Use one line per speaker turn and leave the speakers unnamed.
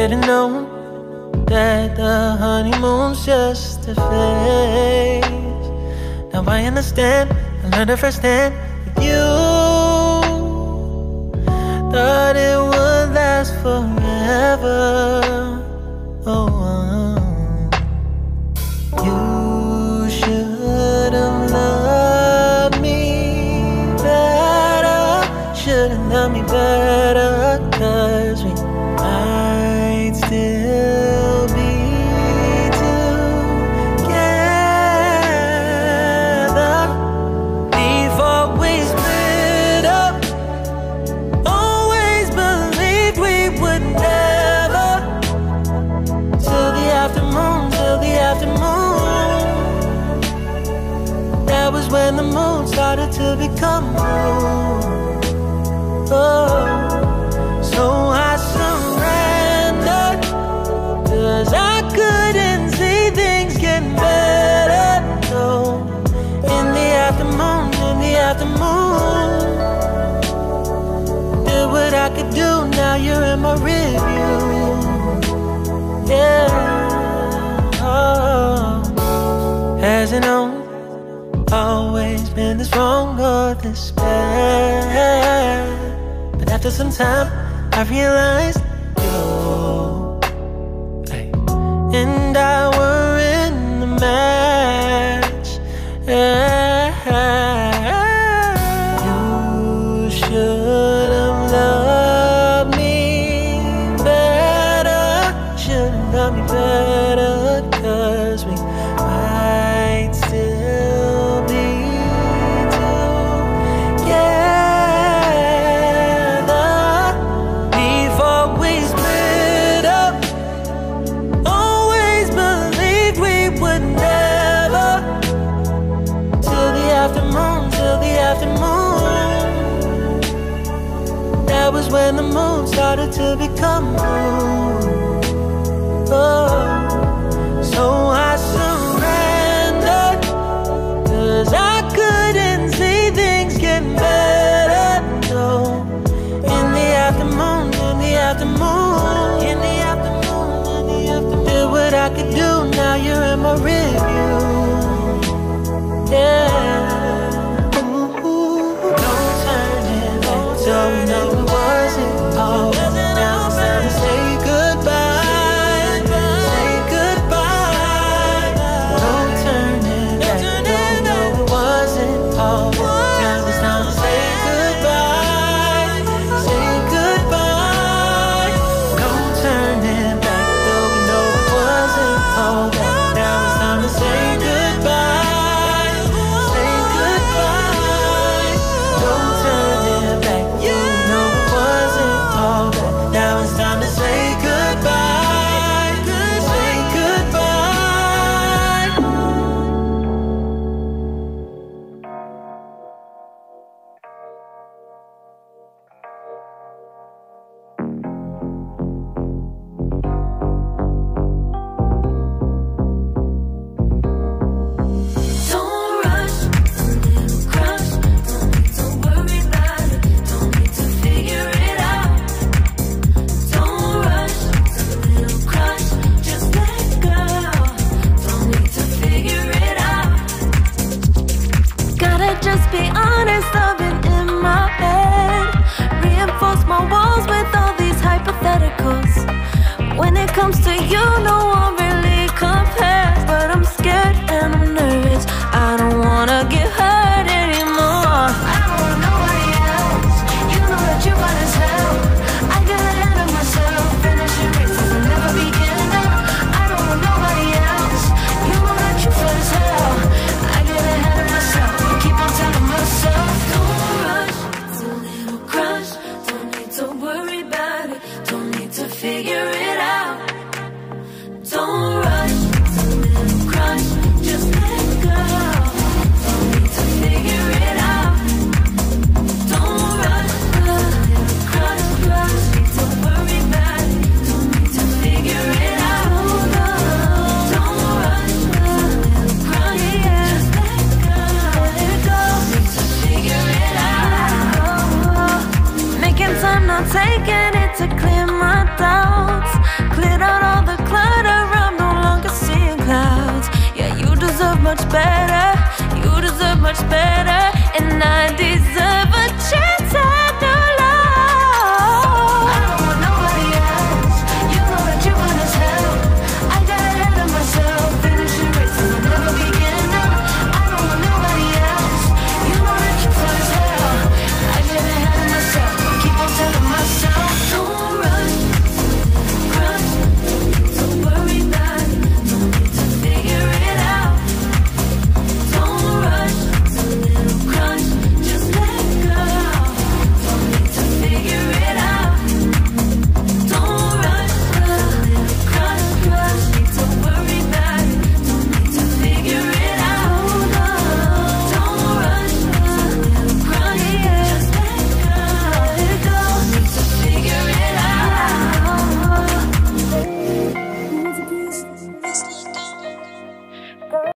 Should've known that the honeymoon's just a phase. Now I understand, I learned it firsthand with you. Thought it would last forever. You should've loved me better. Should've loved me better, 'cause we might still be together before we split up. Always believed we would never. Till the afternoon, till the afternoon. That was when the moon started to become blue. So I surrendered, 'cause I couldn't see things getting better. So in the afternoon, did what I could do, now you're in my review. Yeah. Hasn't always been this wrong or this bad, but after some time I realized you and I were in the match. You should have loved me better. Should have loved me better, 'cause we might still be together before we split up. Always believed we would never. Till the afternoon, till the afternoon. That was when the moon started to become blue. So I surrendered, 'cause I couldn't see things getting better. So in the afternoon, did what I could do, now you're in my review. Yeah. Ooh, no turning back, so no, it wasn't all. Now it's time to say goodbye. Say goodbye. No turning back, no, it wasn't all. Now it's time to say goodbye. Say goodbye. No turning back, though we know it wasn't all. Now it's time to say goodbye. Say goodbye. No turning back, you know it wasn't all. Now it's time to say goodbye. Say goodbye.
Don't rush, a little crush. Don't need to worry about it. Don't need to figure it out. Don't rush, a little crush. Just let go. Don't need to figure it out. Gotta just be honest, I've been in my head. Reinforce my walls with all these hypotheticals. When it comes to you, no one really compares. But I'm scared and I'm nervous. I don't wanna get hurt anymore. I don't want nobody else. You know that you got as hell. I got ahead of myself. Finishing races and never begin. I don't want nobody else. You know that you feel as hell. I get ahead of myself. Keep on telling myself, don't rush. It's a little crush. Don't need to worry about it. Don't need to figure it out. Don't rush. It's a little crush. Just let go. Don't need to figure it out. Don't rush. A little crush. Don't worry about it. Don't need to figure it out. Don't rush. A little crush. Just let go. Let go. Need to figure it out. Making time, not taking it to clear my doubts. better. You deserve much better, and I